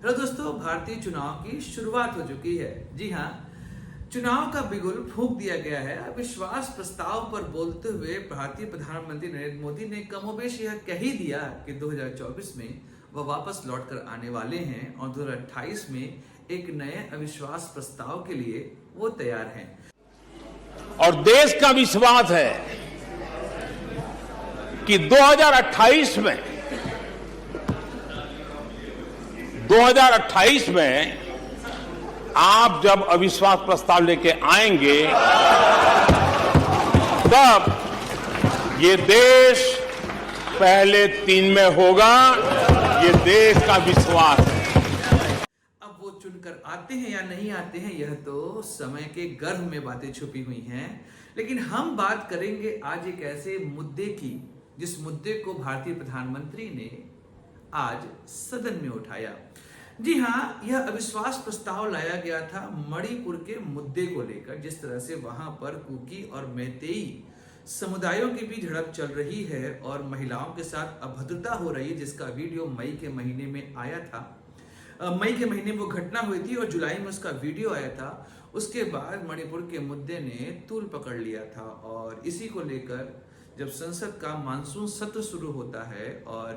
Hello दोस्तों, भारतीय चुनाव की शुरुआत हो चुकी है। जी हाँ, चुनाव का बिगुल फूंक दिया गया है। अविश्वास प्रस्ताव पर बोलते हुए भारतीय प्रधानमंत्री नरेंद्र मोदी ने कमोबेश यह कह ही दिया कि 2024 में वह वापस लौट कर आने वाले हैं और 2028 में एक नए अविश्वास प्रस्ताव के लिए वो तैयार हैं। और देश का विश्वास है कि 2028 में आप जब अविश्वास प्रस्ताव लेके आएंगे तब ये देश पहले 3 में होगा। ये देश का विश्वास है। अब वो चुनकर आते हैं या नहीं आते हैं, यह तो समय के गर्भ में बातें छुपी हुई हैं। लेकिन हम बात करेंगे आज एक ऐसे मुद्दे की जिस मुद्दे को भारतीय प्रधानमंत्री ने आज सदन में उठाया। जी हाँ, यह अविश्वास प्रस्ताव लाया गया था मणिपुर के मुद्दे को लेकर। जिस तरह से वहां पर कुकी और मैतेई समुदायों के बीच झड़प चल रही है और महिलाओं के साथ अभद्रता हो रही है, जिसका वीडियो मई के महीने में आया था। मई के महीने में वो घटना हुई थी और जुलाई में उसका वीडियो आया था। उसके बाद मणिपुर के मुद्दे ने तूल पकड़ लिया था और इसी को लेकर जब संसद का मानसून सत्र शुरू होता है और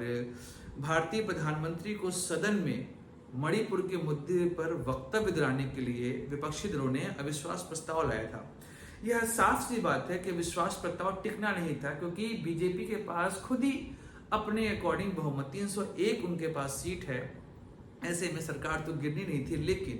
भारतीय प्रधानमंत्री को सदन में मणिपुर के मुद्दे पर वक्तव्य दिलाने के लिए विपक्षी दलों ने अविश्वास प्रस्ताव लाया था। यह साफ सी बात है कि विश्वास प्रस्ताव टिकना नहीं था, क्योंकि बीजेपी के पास खुद ही अपने अकॉर्डिंग बहुमत 301 उनके पास सीट है। ऐसे में सरकार तो गिरनी नहीं थी, लेकिन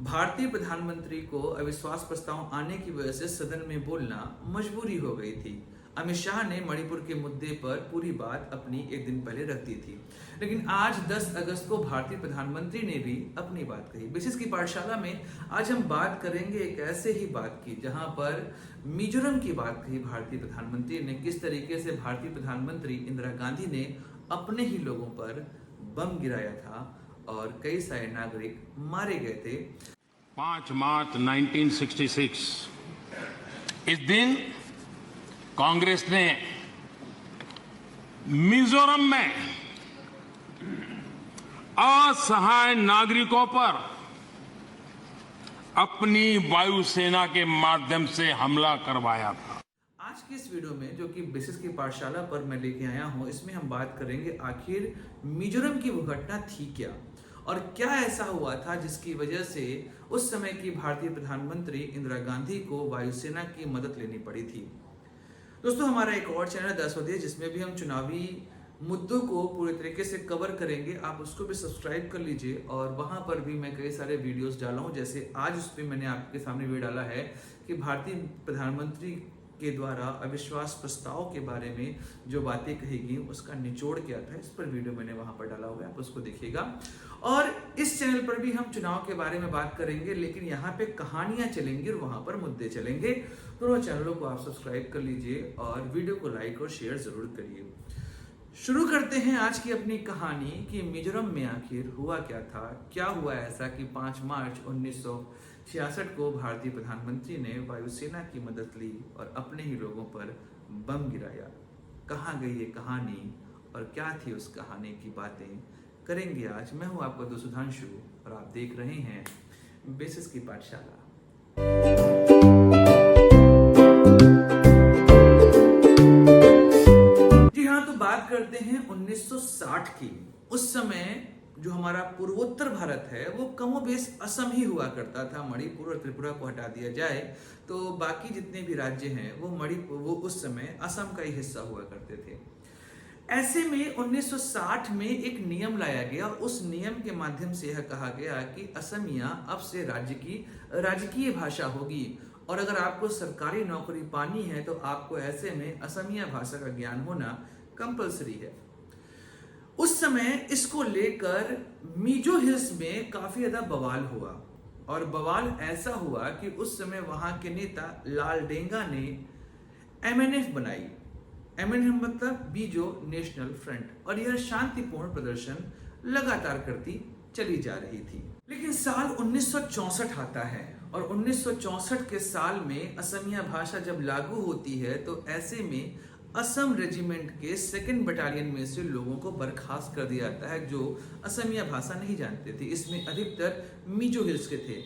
भारतीय प्रधानमंत्री को अविश्वास प्रस्ताव आने की वजह से सदन में बोलना मजबूरी हो गई थी। अमित शाह ने मणिपुर के मुद्दे पर पूरी बात अपनी एक दिन पहले रख दी थी, लेकिन आज 10 अगस्त को भारतीय प्रधानमंत्री ने भी अपनी बात कही। बेसिस की पाठशाला में आज हम बात करेंगे एक ऐसे ही बात की जहां पर मिजोरम की बात कही भारतीय प्रधानमंत्री ने। किस तरीके से भारतीय प्रधानमंत्री इंदिरा गांधी ने अपने ही लोगों पर बम गिराया था और कई सारे नागरिक मारे गए थे। 5 मार्च 1966 इस दिन कांग्रेस ने मिजोरम में असहाय नागरिकों पर अपनी वायुसेना के माध्यम से हमला करवाया था। आज की इस वीडियो में, जो कि बेसिस की पाठशाला पर मैं लेके आया हूं, इसमें हम बात करेंगे आखिर मिजोरम की वो घटना थी क्या और क्या ऐसा हुआ था जिसकी वजह से उस समय की भारतीय प्रधानमंत्री इंदिरा गांधी को वायुसेना की मदद लेनी पड़ी थी। दोस्तों, हमारा एक और चैनल 10 बजे जिसमें भी हम चुनावी मुद्दों को पूरे तरीके से कवर करेंगे, आप उसको भी सब्सक्राइब कर लीजिए। और वहां पर भी मैं कई सारे वीडियोस डाला हूं, जैसे आज उस पर मैंने आपके सामने वीडियो डाला है कि भारतीय प्रधानमंत्री के द्वारा अविश्वास प्रस्ताव के बारे में जो बातें कही गई उसका निचोड़ क्या था। इस पर वीडियो मैंने वहां पर डाला हुआ है, आप उसको देखिएगा। और इस चैनल पर भी हम चुनाव के बारे में बात करेंगे, लेकिन यहाँ पे कहानियां चलेंगी और वहां पर मुद्दे चलेंगे। दोनों चैनलों को आप सब्सक्राइब कर लीजिए और वीडियो को लाइक और शेयर जरूर करिए। शुरू करते हैं आज की अपनी कहानी कि मिजोरम में आखिर हुआ क्या था। क्या हुआ ऐसा कि 5 मार्च 1966 को भारतीय प्रधानमंत्री ने वायुसेना की मदद ली और अपने ही लोगों पर बम गिराया। कहाँ गई ये कहानी और क्या थी उस कहानी की बातें करेंगे आज। मैं हूं आपका दोस्त सुधांशु और आप देख रहे हैं बेसिस की पाठशाला। जी हाँ, तो बात करते हैं 1960 की। उस समय जो हमारा पूर्वोत्तर भारत है वो कमोबेश असम ही हुआ करता था। मणिपुर और त्रिपुरा को हटा दिया जाए तो बाकी जितने भी राज्य हैं वो उस समय असम का ही हिस्सा हुआ करते थे। ऐसे में 1960 में एक नियम लाया गया। उस नियम के माध्यम से यह कहा गया कि असमिया अब से राज्य की राजकीय भाषा होगी और अगर आपको सरकारी नौकरी पानी है तो आपको ऐसे में असमिया भाषा का ज्ञान होना कंपलसरी है। उस समय इसको लेकर मिजो हिल्स में काफी ज्यादा बवाल हुआ और बवाल ऐसा हुआ कि उस समय वहां के नेता लालडेंगा ने MNF बनाई। MNF मतलब मिजो नेशनल फ्रंट, और यह शांतिपूर्ण प्रदर्शन लगातार करती चली जा रही थी। लेकिन साल 1964 आता है और 1964 के साल में असमिया भाषा जब लागू होती है तो ऐसे में असम रेजिमेंट के 2nd बटालियन में से लोगों को बर्खास्त कर दिया जाता है जो असमिया भाषा नहीं जानते थे। इसमें अधिकतर मिजो हिल्स के थे।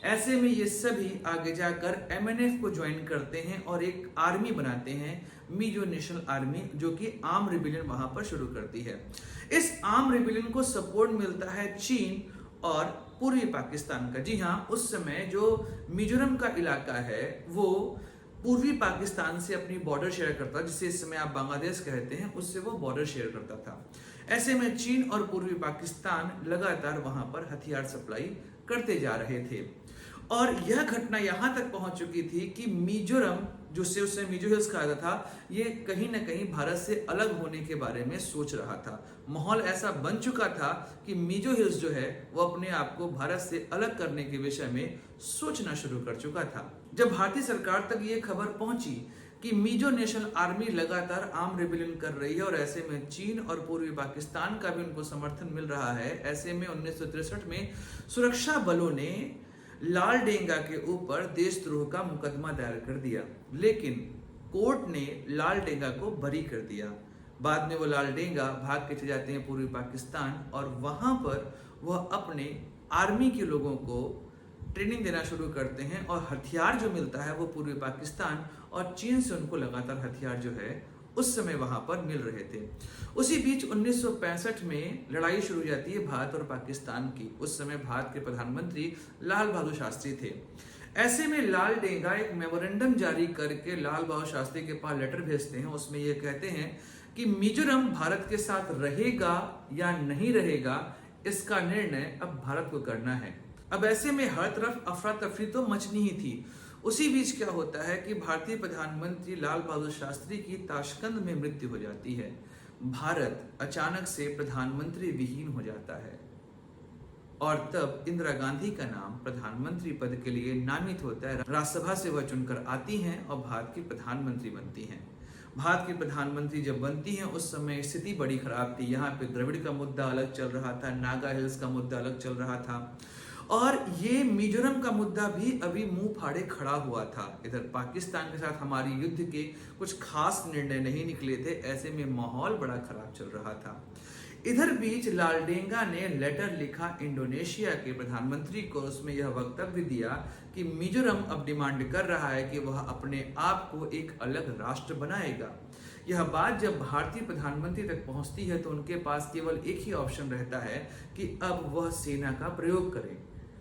ऐसे में ये सभी आगे जाकर MNF को ज्वाइन करते हैं और एक आर्मी बनाते हैं, मिजो नेशनल आर्मी, जो कि आर्म रिबेलियन वहां पर शुरू करती है। इस आर्म रिबेलियन को सपोर्ट मिलता है चीन और पूर्वी पाकिस्तान का। जी हाँ, उस समय जो मिजोरम का इलाका है वो पूर्वी पाकिस्तान से अपनी बॉर्डर शेयर करता, जिसे इस समय आप बांग्लादेश कहते हैं, उससे वो बॉर्डर शेयर करता था। ऐसे में चीन और पूर्वी पाकिस्तान लगातार वहां पर हथियार सप्लाई करते जा रहे थे और यह घटना यहां तक पहुंच चुकी थी कि मिजोरम, जो से उससे मिजो हिल्स कहा जाता था, ये कहीं ना कहीं भारत से अलग होने के बारे में सोच रहा था। माहौल ऐसा बन चुका था कि मिजो हिल्स जो है वो अपने आप को भारत से अलग करने के विषय में सोचना शुरू कर चुका था। जब भारतीय सरकार तक ये खबर पहुंची कि मिजो नेशनल आर्मी लगातार आर्म रिबेलियन कर रही है और ऐसे में चीन और पूर्वी पाकिस्तान का भी उनको समर्थन मिल रहा है, ऐसे में 1963 में सुरक्षा बलों ने लाल डेंगा के ऊपर देशद्रोह का मुकदमा दायर कर दिया, लेकिन कोर्ट ने लाल डेंगा को बरी कर दिया। बाद में वो लाल डेंगा भाग के चले जाते हैं पूर्वी पाकिस्तान और वहां पर वह अपने आर्मी के लोगों को ट्रेनिंग देना शुरू करते हैं और हथियार जो मिलता है वो पूर्वी पाकिस्तान और चीन से उनको लगातार हथियार जो है उस समय वहां पर मिल रहे थे। उसी बीच 1965 में लड़ाई शुरू हो जाती है भारत और पाकिस्तान की। उस समय भारत के प्रधानमंत्री लाल बहादुर शास्त्री थे। ऐसे में लाल डेंगा एक मेमोरेंडम जारी करके लाल बहादुर शास्त्री के पास लेटर भेजते हैं। उसमें ये कहते हैं कि मिजोरम भारत के साथ रहेगा या नहीं रहेगा, इसका निर्णय अब भारत को करना है। अब ऐसे में हर तरफ अफरा तफरी तो मचनी ही थी। उसी बीच क्या होता है कि भारतीय प्रधानमंत्री लाल बहादुर शास्त्री की ताशकंद में मृत्यु हो जाती है। भारत अचानक से प्रधानमंत्री विहीन हो जाता है और तब इंदिरा गांधी का नाम प्रधानमंत्री पद के लिए नामित होता है। राज्यसभा से वह चुनकर आती हैं और भारत की प्रधानमंत्री बनती हैं। भारत की प्रधानमंत्री जब बनती हैं उस समय स्थिति बड़ी खराब थी। यहाँ पे द्रविड़ का मुद्दा अलग चल रहा था, नागा हिल्स का मुद्दा अलग चल रहा था और ये मिजोरम का मुद्दा भी अभी मुंह फाड़े खड़ा हुआ था। इधर पाकिस्तान के साथ हमारी युद्ध के कुछ खास निर्णय नहीं निकले थे। ऐसे में माहौल बड़ा खराब चल रहा था। इधर बीच लाल डेंगा ने लेटर लिखा इंडोनेशिया के प्रधानमंत्री को। उसमें यह वक्तव्य दिया कि मिजोरम अब डिमांड कर रहा है कि वह अपने आप को एक अलग राष्ट्र बनाएगा। यह बात जब भारतीय प्रधानमंत्री तक पहुंचती है तो उनके पास केवल एक ही ऑप्शन रहता है कि अब वह सेना का प्रयोग करें,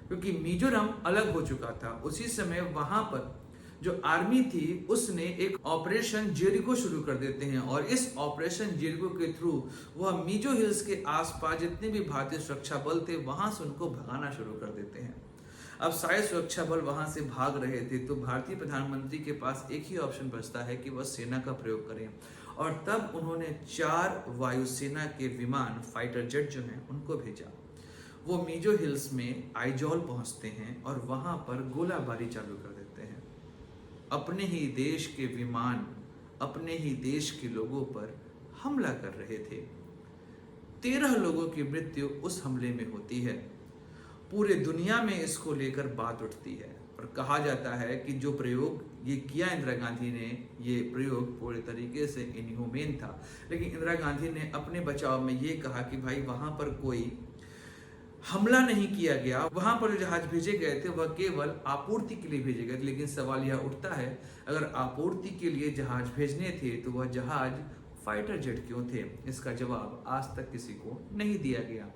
क्योंकि मिजोरम अलग हो चुका था। उसी समय वहां पर जो आर्मी थी उसने एक ऑपरेशन जेरिको शुरू कर देते हैं और इस ऑपरेशन जेरिको के थ्रू वह मिजो हिल्स के आसपास जितने भी भारतीय सुरक्षा बल थे वहां से उनको भगाना शुरू कर देते हैं। अब सारे सुरक्षा बल वहां से भाग रहे थे तो भारतीय प्रधानमंत्री के पास एक ही ऑप्शन बचता है कि वह सेना का प्रयोग करें और तब उन्होंने 4 वायुसेना के विमान, फाइटर जेट जो हैं, उनको भेजा। वो मिजो हिल्स में आइजॉल पहुंचते हैं और वहां पर गोलाबारी चालू कर देते हैं। अपने ही देश के विमान अपने ही देश के लोगों पर हमला कर रहे थे। 13 लोगों की मृत्यु उस हमले में होती है। पूरे दुनिया में इसको लेकर बात उठती है और कहा जाता है कि जो प्रयोग ये किया इंदिरा गांधी ने, ये प्रयोग पूरे तरीके से इनह्यूमेन था। लेकिन इंदिरा गांधी ने अपने बचाव में ये कहा कि भाई वहां पर कोई हमला नहीं किया गया, वहां पर जो जहाज भेजे गए थे वह केवल आपूर्ति के लिए भेजे गए थे। लेकिन सवाल यह उठता है, अगर आपूर्ति के लिए जहाज भेजने थे तो वह जहाज फाइटर जेट क्यों थे? इसका जवाब आज तक किसी को नहीं दिया गया।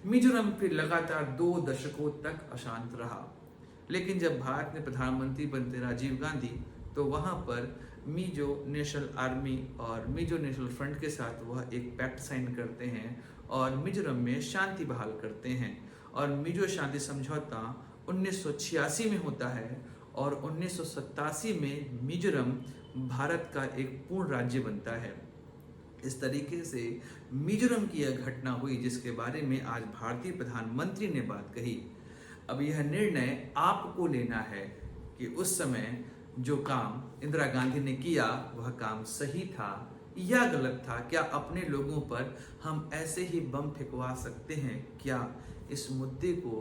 मिजोरम फिर लगातार 2 दशकों तक अशांत रहा। लेकिन जब भारत में प्रधानमंत्री बनते राजीव गांधी तो वहां पर मिजो नेशनल आर्मी और मिजो नेशनल फ्रंट के साथ वह एक पैक्ट साइन करते हैं और मिजोरम में शांति बहाल करते हैं और मिजो शांति समझौता 1986 में होता है और 1987 में मिजोरम भारत का एक पूर्ण राज्य बनता है। इस तरीके से मिजोरम की यह घटना हुई जिसके बारे में आज भारतीय प्रधानमंत्री ने बात कही। अब यह निर्णय आपको लेना है कि उस समय जो काम इंदिरा गांधी ने किया वह काम सही था या गलत था। क्या अपने लोगों पर हम ऐसे ही बम फेंकवा सकते हैं? क्या इस मुद्दे को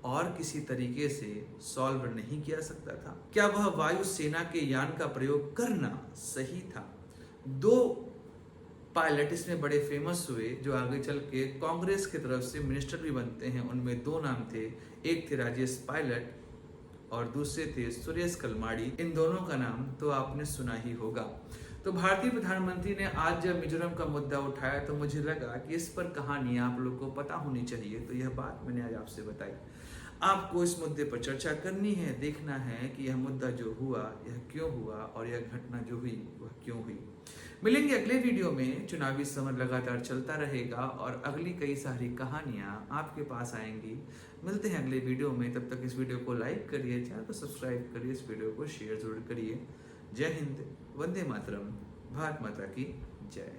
और किसी तरीके से सॉल्व नहीं किया सकता था? क्या वह वायुसेना के यान का प्रयोग करना सही था? दो पायलट इसमें बड़े फेमस हुए जो आगे चल के कांग्रेस की तरफ से मिनिस्टर भी बनते हैं। उनमें दो नाम थे, एक थे राजेश पायलट और दूसरे थे सुरेश कलमाड़ी। इन दोनों का नाम तो आपने सुना ही होगा। तो भारतीय प्रधानमंत्री ने आज जब मिजोरम का मुद्दा उठाया तो मुझे लगा कि इस पर कहानी आप लोग को पता होनी चाहिए, तो यह बात मैंने आज आपसे बताई। आपको इस मुद्दे पर चर्चा करनी है, देखना है कि यह मुद्दा जो हुआ यह क्यों हुआ और यह घटना जो हुई वह क्यों हुई। मिलेंगे अगले वीडियो में। चुनावी समर लगातार चलता रहेगा और अगली कई सारी कहानियां आपके पास आएंगी। मिलते हैं अगले वीडियो में, तब तक इस वीडियो को लाइक करिए, चैनल को सब्सक्राइब करिए, इस वीडियो को शेयर जरूर करिए। जय हिंद, वंदे मातरम, भारत माता की जय।